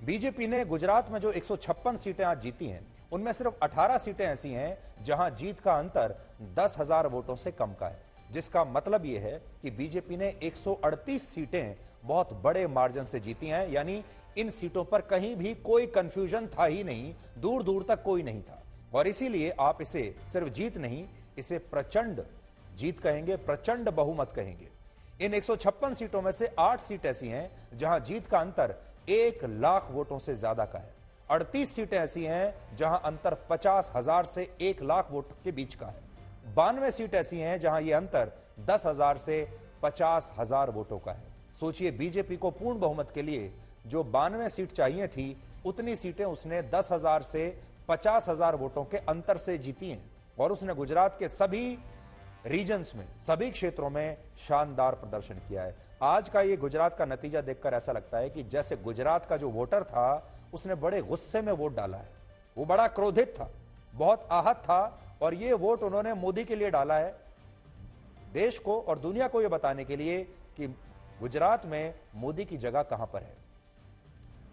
BJP ने गुजरात में जो 156 सीटें आज जीती हैं, उनमें सिर्फ 18 सीटें ऐसी हैं जहां जीत का अंतर 10,000 वोटों से कम का है, जिसका मतलब यह है कि बीजेपी ने 138 सीटें बहुत बड़े मार्जिन से जीती हैं। यानी इन सीटों पर कहीं भी कोई कंफ्यूजन था ही नहीं, दूर दूर तक कोई नहीं था। और इसीलिए आप इसे सिर्फ जीत नहीं, इसे प्रचंड जीत कहेंगे, प्रचंड बहुमत कहेंगे। इन 156 सीटों में से 8 सीट ऐसी हैं जहां जीत का अंतर 1 लाख वोटों से ज्यादा का है। 38 सीटें ऐसी हैं जहां अंतर 50,000 से 1 लाख वोट के बीच का है। 92 सीट ऐसी हैं जहां यह अंतर 10,000 से 50,000 वोटों का है। सोचिए, बीजेपी को पूर्ण बहुमत के लिए जो 92 सीट चाहिए थी, उतनी सीटें उसने 10,000 से 50,000 वोटों के अंतर से जीती हैं। और उसने गुजरात के सभी रीजन्स में, सभी क्षेत्रों में शानदार प्रदर्शन किया है। आज का ये गुजरात का नतीजा देखकर ऐसा लगता है कि जैसे गुजरात का जो वोटर था, उसने बड़े गुस्से में वोट डाला है। वो बड़ा क्रोधित था, बहुत आहत था, और ये वोट उन्होंने मोदी के लिए डाला है, देश को और दुनिया को यह बताने के लिए कि गुजरात में मोदी की जगह कहां पर है।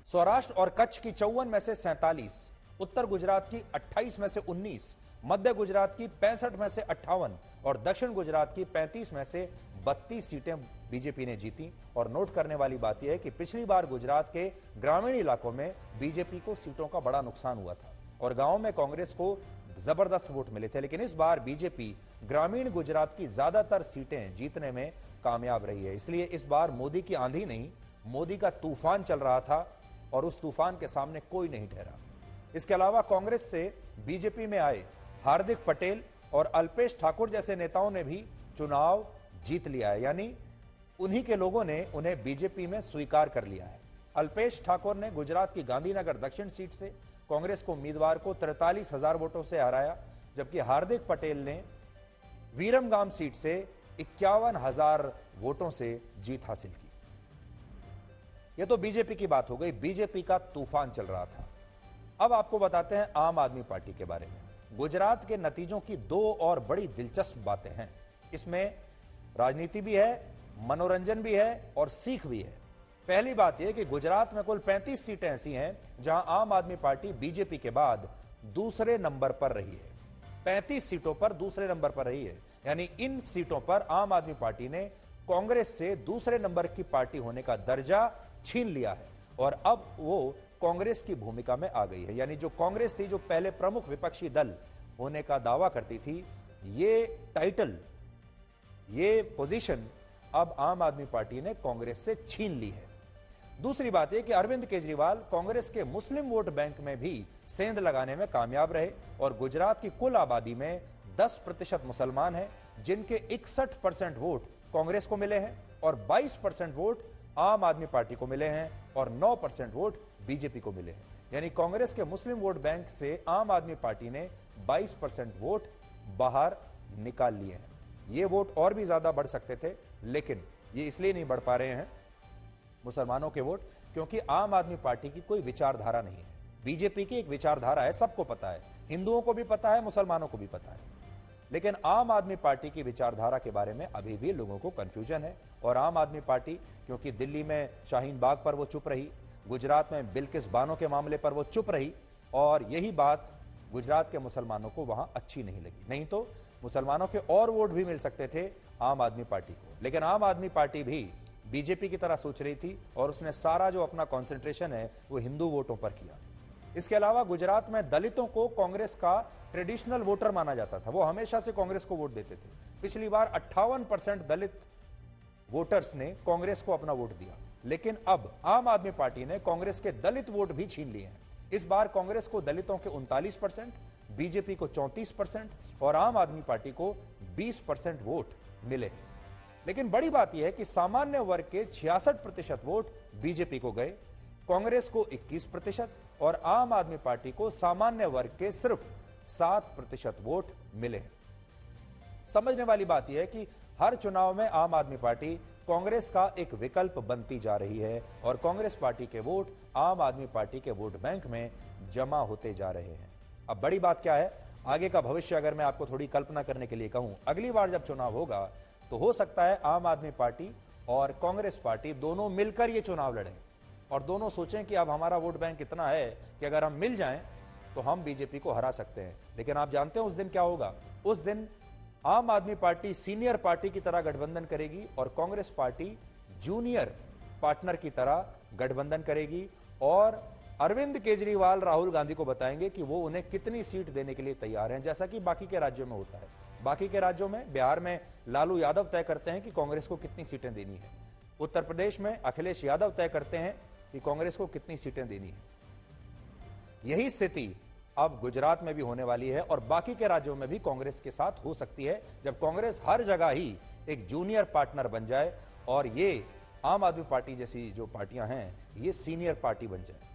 सौराष्ट्र और कच्छ की 54 में से 47, उत्तर गुजरात की 28 में से 19, मध्य गुजरात की 65 में से 58 और दक्षिण गुजरात की 35 में से 32 सीटें बीजेपी ने जीती। और नोट करने वाली बात यह है कि पिछली बार गुजरात के ग्रामीण इलाकों में बीजेपी को सीटों का बड़ा नुकसान हुआ था और गांव में कांग्रेस को जबरदस्त वोट मिले थे। लेकिन इस बार बीजेपी ग्रामीण गुजरात की ज्यादातर सीटें जीतने में कामयाब रही है। इसलिए इस बार मोदी की आंधी नहीं, मोदी का तूफान चल रहा था और उस तूफान के सामने कोई नहीं ठहरा। इसके अलावा कांग्रेस से बीजेपी में आए हार्दिक पटेल और अल्पेश ठाकुर जैसे नेताओं ने भी चुनाव जीत लिया है, यानी उन्हीं के लोगों ने उन्हें बीजेपी में स्वीकार कर लिया है। अल्पेश ठाकुर ने गुजरात की गांधीनगर दक्षिण सीट से कांग्रेस को उम्मीदवार को 43,000 वोटों से हराया, जबकि हार्दिक पटेल ने वीरमगाम सीट से 51,000 वोटों से जीत हासिल की। यह तो बीजेपी की बात हो गई, बीजेपी का तूफान चल रहा था। अब आपको बताते हैं आम आदमी पार्टी के बारे में। गुजरात के नतीजों की 2 और बड़ी दिलचस्प बातें हैं। इसमें राजनीति भी है, मनोरंजन भी है और सीख भी है। पहली बात यह कि गुजरात में कुल 35 सीटें ऐसी हैं जहां आम आदमी पार्टी बीजेपी के बाद दूसरे नंबर पर रही है। 35 सीटों पर दूसरे नंबर पर रही है, यानी इन सीटों पर आम आदमी पार्टी ने कांग्रेस से दूसरे नंबर की पार्टी होने का दर्जा छीन लिया है और अब वो कांग्रेस की भूमिका में आ गई है। यानी जो कांग्रेस थी, जो पहले प्रमुख विपक्षी दल होने का दावा करती थी, ये टाइटल, ये पोजीशन अब आम आदमी पार्टी ने कांग्रेस से छीन ली है। दूसरी बात यह कि अरविंद केजरीवाल कांग्रेस के मुस्लिम वोट बैंक में भी सेंध लगाने में कामयाब रहे और गुजरात की कुल आबादी में 10% मुसलमान हैं, जिनके 61% वोट कांग्रेस को मिले हैं और 22% वोट आम आदमी पार्टी को मिले हैं और 9% वोट बीजेपी को मिले हैं। यानी कांग्रेस के मुस्लिम वोट बैंक से आम आदमी पार्टी ने 22% वोट बाहर निकाल लिए हैं। ये वोट और भी ज्यादा बढ़ सकते थे, लेकिन ये इसलिए नहीं बढ़ पा रहे हैं मुसलमानों के वोट, क्योंकि आम आदमी पार्टी की कोई विचारधारा नहीं है। बीजेपी की एक विचारधारा है, सबको पता है, हिंदुओं को भी पता है, मुसलमानों को भी पता है, लेकिन आम आदमी पार्टी की विचारधारा के बारे में अभी भी लोगों को कंफ्यूजन है। और आम आदमी पार्टी, क्योंकि दिल्ली में शाहीन बाग पर वो चुप रही, गुजरात में बिल्किस बानो के मामले पर वो चुप रही, और यही बात गुजरात के मुसलमानों को वहां अच्छी नहीं लगी। नहीं तो मुसलमानों के और वोट भी मिल सकते थे आम आदमी पार्टी को, लेकिन आम आदमी पार्टी भी बीजेपी की तरह सोच रही थी और उसने सारा जो अपना कंसंट्रेशन है वो हिंदू वोटों पर किया। इसके अलावा गुजरात में दलितों को कांग्रेस का ट्रेडिशनल वोटर माना जाता था, वो हमेशा से कांग्रेस को वोट देते थे। पिछली बार 58% दलित वोटर्स ने कांग्रेस को अपना वोट दिया, लेकिन अब आम आदमी पार्टी ने कांग्रेस के दलित वोट भी छीन लिए हैं। इस बार कांग्रेस को दलितों के 39%, बीजेपी को 34% और आम आदमी पार्टी को 20% वोट मिले हैं। लेकिन बड़ी बात यह है कि सामान्य वर्ग के 66% वोट बीजेपी को गए, कांग्रेस को 21% और आम आदमी पार्टी को सामान्य वर्ग के सिर्फ 7% वोट मिले हैं। समझने वाली बात यह है कि हर चुनाव में आम आदमी पार्टी कांग्रेस का एक विकल्प बनती जा रही है और कांग्रेस पार्टी के वोट आम आदमी पार्टी के वोट बैंक में जमा होते जा रहे हैं। अब बड़ी बात क्या है, आगे का भविष्य अगर मैं आपको थोड़ी कल्पना करने के लिए कहूं, अगली बार जब चुनाव होगा तो हो सकता है आम आदमी पार्टी और कांग्रेस पार्टी दोनों मिलकर यह चुनाव लड़ें। और दोनों सोचें कि अब हमारा वोट बैंक इतना है कि अगर हम मिल जाएं तो हम बीजेपी को हरा सकते हैं। लेकिन आप जानते हैं उस दिन क्या होगा? उस दिन आम आदमी पार्टी सीनियर पार्टी की तरह गठबंधन करेगी और कांग्रेस पार्टी जूनियर पार्टनर की तरह गठबंधन करेगी और अरविंद केजरीवाल राहुल गांधी को बताएंगे कि वो उन्हें कितनी सीट देने के लिए तैयार हैं, जैसा कि बाकी के राज्यों में होता है। बाकी के राज्यों में, बिहार में लालू यादव तय करते हैं कि कांग्रेस को कितनी सीटें देनी है। उत्तर प्रदेश में अखिलेश यादव तय करते हैं कि कांग्रेस को कितनी सीटें देनी है। यही स्थिति अब गुजरात में भी होने वाली है और बाकी के राज्यों में भी कांग्रेस के साथ हो सकती है, जब कांग्रेस हर जगह ही एक जूनियर पार्टनर बन जाए और ये आम आदमी पार्टी जैसी जो पार्टियां हैं ये सीनियर पार्टी बन जाए।